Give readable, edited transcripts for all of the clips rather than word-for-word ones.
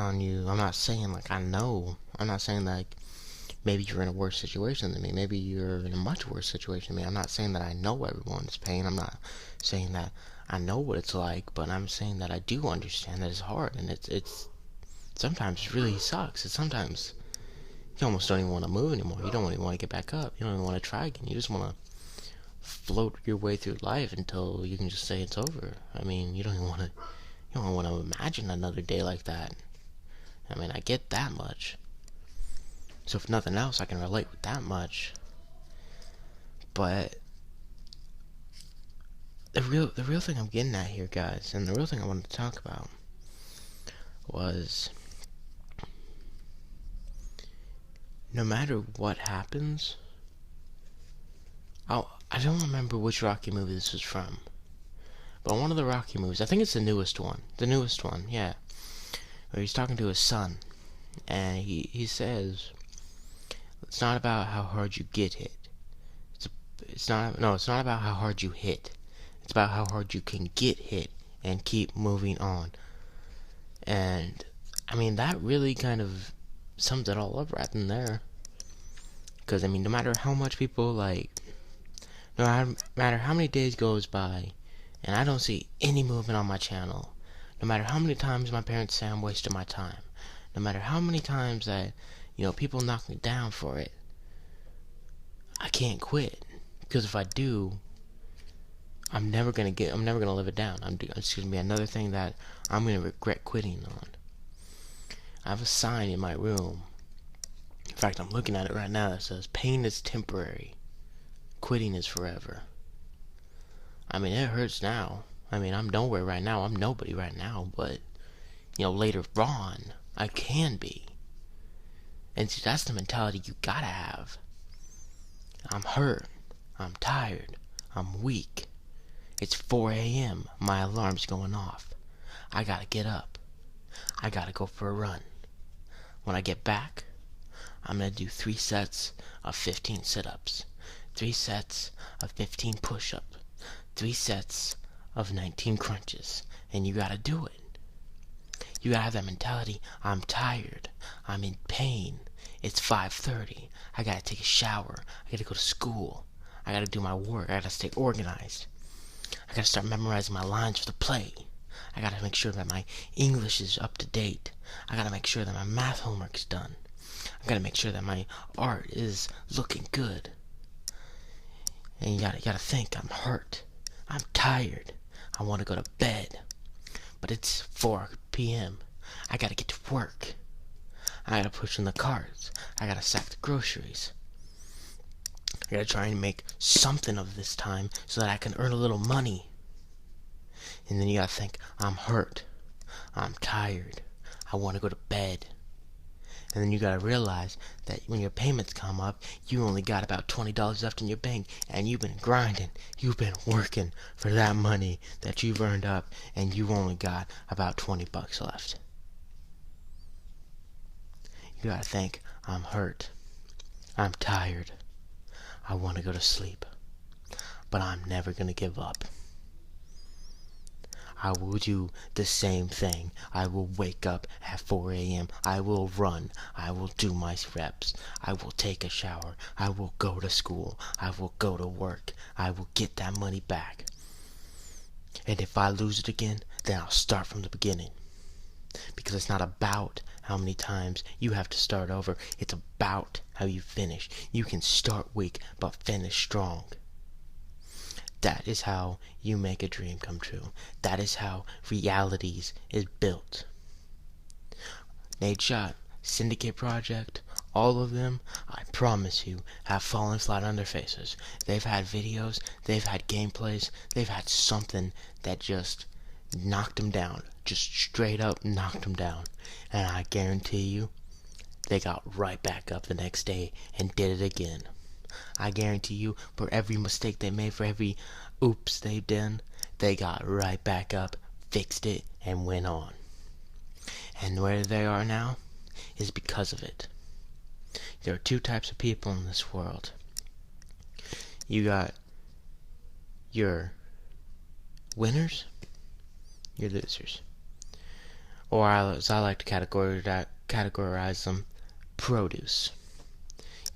on you. I'm not saying like I know. I'm not saying like maybe you're in a worse situation than me. Maybe you're in a much worse situation than me. I'm not saying that I know everyone's pain. I'm not saying that I know what it's like, but I'm saying that I do understand that it's hard and it's sometimes it really sucks. It's sometimes you almost don't even want to move anymore. You don't even want to get back up. You don't even want to try again. You just want to float your way through life until you can just say it's over. I mean, you don't even want to. You don't want to imagine another day like that. I mean, I get that much. So if nothing else, I can relate with that much. But the real thing I'm getting at here, guys, and the real thing I wanted to talk about was no matter what happens, I don't remember which Rocky movie this was from, but one of the Rocky movies, I think it's the newest one. The newest one, yeah. Where he's talking to his son, and he says, it's not about how hard you get hit. It's not about how hard you hit. It's about how hard you can get hit and keep moving on. And I mean, that really kind of sums it all up right in there. Because I mean, no matter how much people no matter how many days goes by, and I don't see any movement on my channel, no matter how many times my parents say I'm wasting my time, no matter how many times that people knock me down for it, I can't quit. Because if I do, I'm never gonna live it down. It's gonna be another thing that I'm gonna regret quitting on. I have a sign in my room. In fact, I'm looking at it right now that says, "Pain is temporary, quitting is forever." I mean, it hurts now. I mean, I'm nowhere right now. I'm nobody right now. But later on, I can be. And see, that's the mentality you gotta have. I'm hurt. I'm tired. I'm weak. It's 4 a.m. My alarm's going off. I gotta get up. I gotta go for a run. When I get back, I'm gonna do 3 sets of 15 sit-ups, 3 sets of 15 push-ups, 3 sets of 19 crunches, and you gotta do it. You gotta have that mentality. I'm tired. I'm in pain. It's 5:30. I gotta take a shower. I gotta go to school. I gotta do my work. I gotta stay organized. I gotta start memorizing my lines for the play. I gotta make sure that my English is up to date. I gotta make sure that my math homework's done. I gotta make sure that my art is looking good. And you gotta think, I'm hurt. I'm tired. I wanna go to bed. But it's 4 p.m. I gotta get to work. I gotta push in the carts. I gotta sack the groceries. I gotta try and make something of this time so that I can earn a little money. And then you gotta think, I'm hurt. I'm tired. I wanna go to bed. And then you gotta realize that when your payments come up, you only got about $20 left in your bank, and you've been grinding, you've been working for that money that you've earned up, and you've only got about $20 left. You gotta think, I'm hurt. I'm tired. I wanna go to sleep. But I'm never gonna give up. I will do the same thing. I will wake up at 4 a.m. I will run. I will do my reps. I will take a shower. I will go to school. I will go to work. I will get that money back. And if I lose it again, then I'll start from the beginning. Because it's not about how many times you have to start over. It's about how you finish. You can start weak, but finish strong. That is how you make a dream come true. That is how realities is built. Nadeshot, Syndicate Project, all of them, I promise you, have fallen flat on their faces. They've had videos, they've had gameplays, they've had something that just knocked them down. Just straight up knocked them down. And I guarantee you, they got right back up the next day and did it again. I guarantee you, for every mistake they made, for every oops they've done, they got right back up, fixed it, and went on. And where they are now is because of it. There are 2 types of people in this world. You got your winners, your losers. or as I like to categorize them, produce.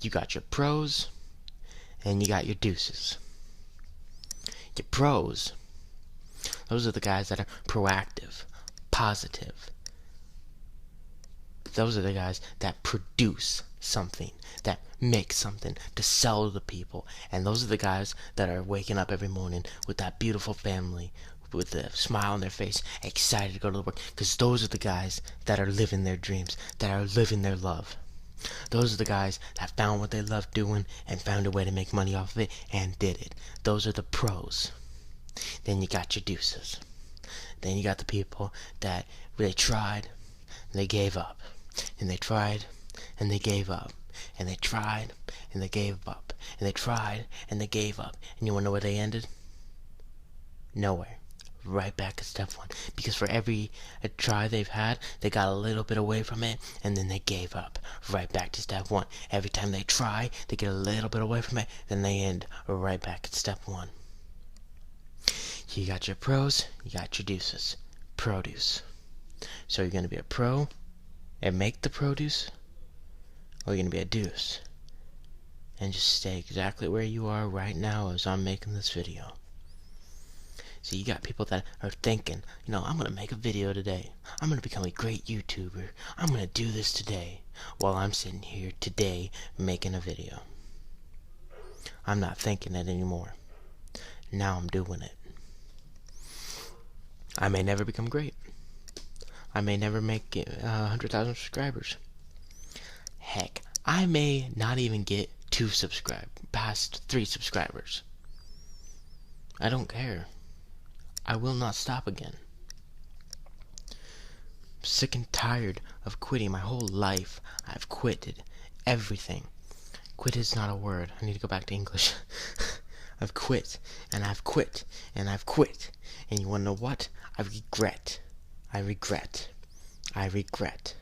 You got your pros, and you got your deuces. Your pros, those are the guys that are proactive, positive. Those are the guys that produce something, that make something to sell to the people. And those are the guys that are waking up every morning with that beautiful family, with a smile on their face, excited to go to work. Because those are the guys that are living their dreams, that are living their love. Those are the guys that found what they loved doing and found a way to make money off of it and did it. Those are the pros. Then you got your deuces. Then you got the people that they tried and they gave up. And they tried and they gave up. And they tried and they gave up. And they tried and they gave up. And you wanna know where they ended? Nowhere. Right back at step one. Because for every try they've had, they got a little bit away from it, and then they gave up. Right back to step one. Every time they try, they get a little bit away from it, then they end right back at step one. You got your pros, you got your deuces. Produce. So you're going to be a pro and make the produce, or you're going to be a deuce and just stay exactly where you are right now as I'm making this video. So you got people that are thinking, I'm going to make a video today. I'm going to become a great YouTuber. I'm going to do this today. While I'm sitting here today making a video. I'm not thinking it anymore. Now I'm doing it. I may never become great. I may never make 100,000 subscribers. Heck, I may not even get past 3 subscribers. I don't care. I will not stop again. I'm sick and tired of quitting my whole life. I've quitted everything. Quit is not a word. I need to go back to English. I've quit, and I've quit, and I've quit. And you wanna know what? I regret. I regret. I regret.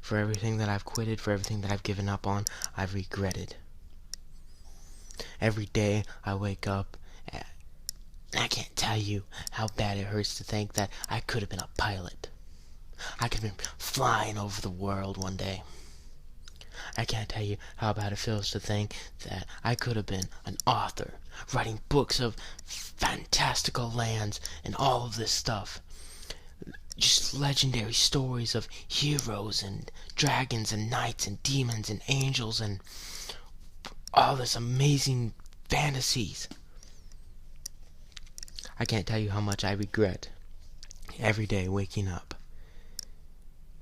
For everything that I've quitted, for everything that I've given up on, I've regretted. Every day I wake up, I can't tell you how bad it hurts to think that I could have been a pilot. I could have been flying over the world one day. I can't tell you how bad it feels to think that I could have been an author, writing books of fantastical lands and all of this stuff. Just legendary stories of heroes and dragons and knights and demons and angels and all this amazing fantasies. I can't tell you how much I regret every day waking up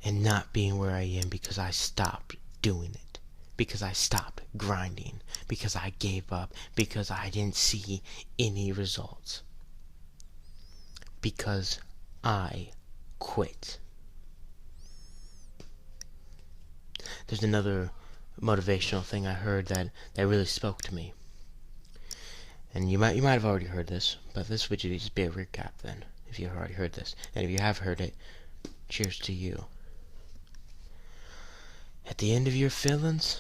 and not being where I am because I stopped doing it, because I stopped grinding, because I gave up, because I didn't see any results, because I quit. There's another motivational thing I heard that really spoke to me. And you might have already heard this, but this would just be a recap then, if you've already heard this. And if you have heard it, cheers to you. At the end of your feelings,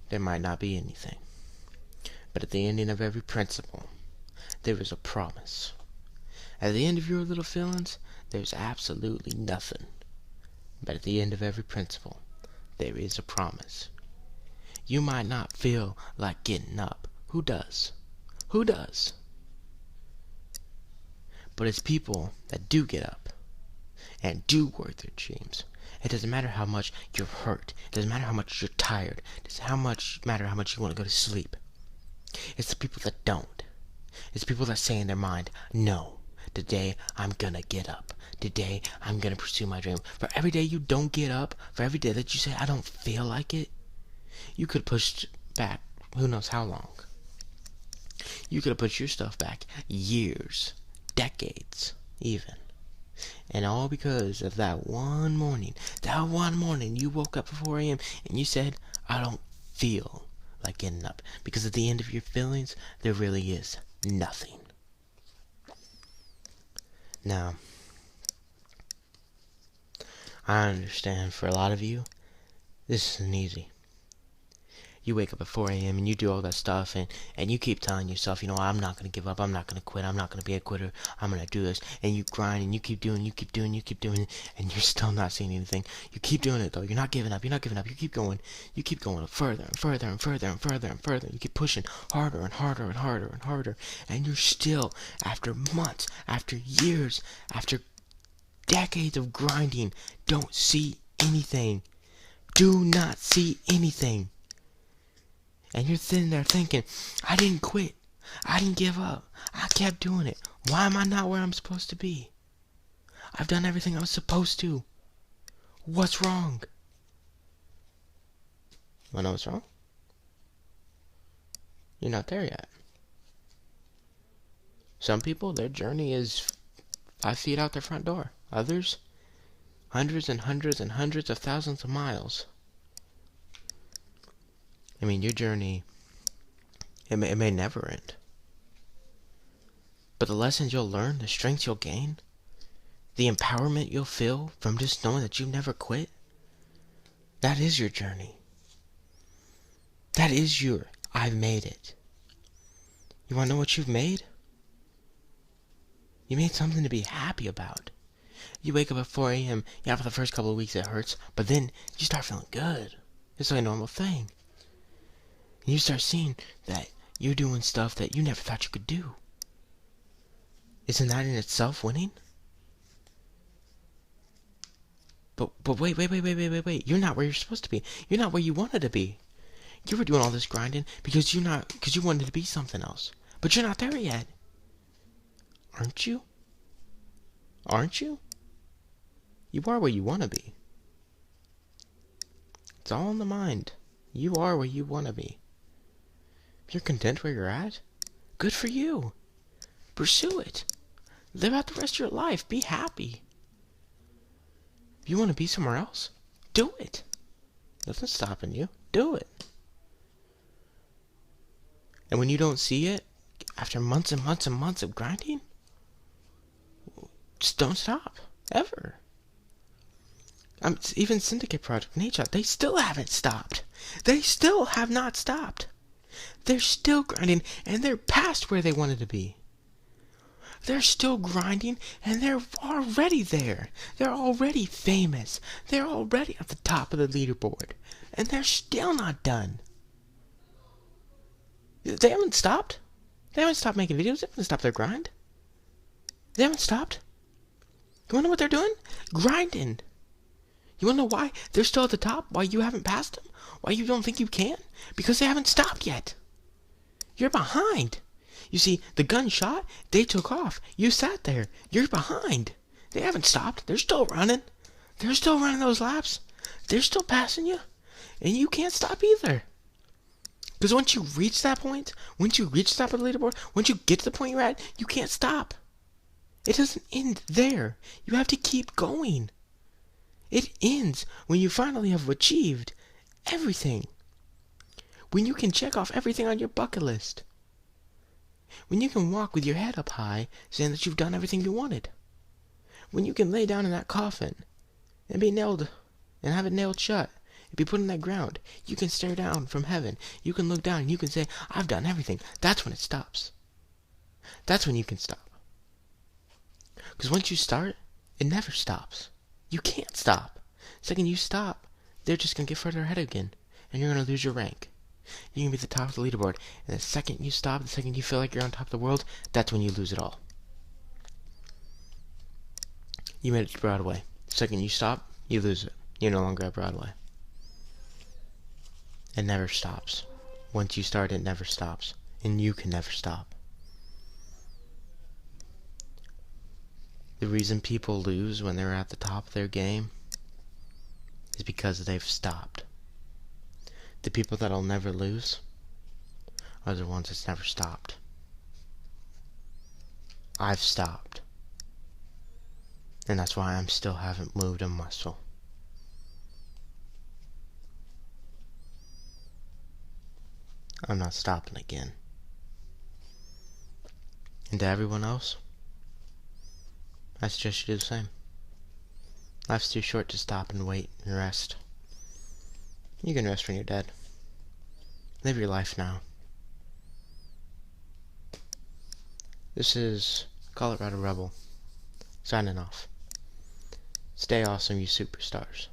there might not be anything. But at the ending of every principle, there is a promise. At the end of your little feelings, there's absolutely nothing. But at the end of every principle, there is a promise. You might not feel like getting up. Who does? Who does? But it's people that do get up and do work their dreams. It doesn't matter how much you're hurt. It doesn't matter how much you're tired. It doesn't matter how much you want to go to sleep. It's the people that don't. It's people that say in their mind, no, today I'm gonna get up. Today I'm gonna pursue my dream. For every day you don't get up, for every day that you say, I don't feel like it, you could push back who knows how long. You could have put your stuff back years, decades, even. And all because of that one morning. That one morning you woke up at 4 a.m. and you said, I don't feel like getting up. Because at the end of your feelings, there really is nothing. Now, I understand for a lot of you, this isn't easy. you wake up at 4 a.m. and you do all that stuff, and you keep telling yourself, I'm not going to give up, I'm not going to quit, I'm not going to be a quitter, I'm going to do this, and you grind, and you keep doing, and you're still not seeing anything. You keep doing it, though. You're not giving up, you keep going further and further and further and further and further. You keep pushing harder and harder and harder and harder, and you're still, after months, after years, after decades of grinding, don't see anything. Do not see anything. And you're sitting there thinking, I didn't quit. I didn't give up. I kept doing it. Why am I not where I'm supposed to be? I've done everything I was supposed to. What's wrong? Wanna know what's wrong? You're not there yet. Some people, their journey is 5 feet out their front door. Others, hundreds and hundreds and hundreds of thousands of miles. I mean, your journey, it may never end. But the lessons you'll learn, the strengths you'll gain, the empowerment you'll feel from just knowing that you've never quit, that is your journey. That is your, I've made it. You want to know what you've made? You made something to be happy about. You wake up at 4 a.m., yeah, for the first couple of weeks it hurts, but then you start feeling good. It's like a normal thing. And you start seeing that you're doing stuff that you never thought you could do. Isn't that in itself winning? But wait. You're not where you're supposed to be. You're not where you wanted to be. You were doing all this grinding because you wanted to be something else. But you're not there yet. Aren't you? Aren't you? You are where you want to be. It's all in the mind. You are where you want to be. If you're content where you're at, good for you. Pursue it. Live out the rest of your life. Be happy. If you want to be somewhere else, do it. Nothing's stopping you. Do it. And when you don't see it, after months and months and months of grinding, just don't stop. Ever. Even Syndicate Project, Nadeshot, they still haven't stopped. They still have not stopped. They're still grinding, and they're past where they wanted to be. They're still grinding, and they're already there. They're already famous. They're already at the top of the leaderboard. And they're still not done. They haven't stopped. They haven't stopped making videos. They haven't stopped their grind. They haven't stopped. You wanna know what they're doing? Grinding. You wanna know why they're still at the top? Why you haven't passed them? Why you don't think you can? Because they haven't stopped yet. You're behind. You see, the gun shot, they took off. You sat there. You're behind. They haven't stopped. They're still running. They're still running those laps. They're still passing you. And you can't stop either. Because once you reach that point, once you reach the top of the leaderboard, once you get to the point you're at, you can't stop. It doesn't end there. You have to keep going. It ends when you finally have achieved everything. When you can check off everything on your bucket list. When you can walk with your head up high, saying that you've done everything you wanted. When you can lay down in that coffin and be nailed, and have it nailed shut, and be put in that ground. You can stare down from heaven. You can look down and you can say, I've done everything. That's when it stops. That's when you can stop. Because once you start, it never stops. You can't stop. The second you stop, they're just going to get further ahead again. And you're going to lose your rank. You're going to be at the top of the leaderboard. And the second you stop, the second you feel like you're on top of the world, that's when you lose it all. You made it to Broadway. The second you stop, you lose it. You're no longer at Broadway. It never stops. Once you start, it never stops. And you can never stop. The reason people lose when they're at the top of their game is because they've stopped. The people that'll never lose are the ones that's never stopped. I've stopped. And that's why I still haven't moved a muscle. I'm not stopping again. And to everyone else, I suggest you do the same. Life's too short to stop and wait and rest. You can rest when you're dead. Live your life now. This is Colorado Rebel, signing off. Stay awesome, you superstars.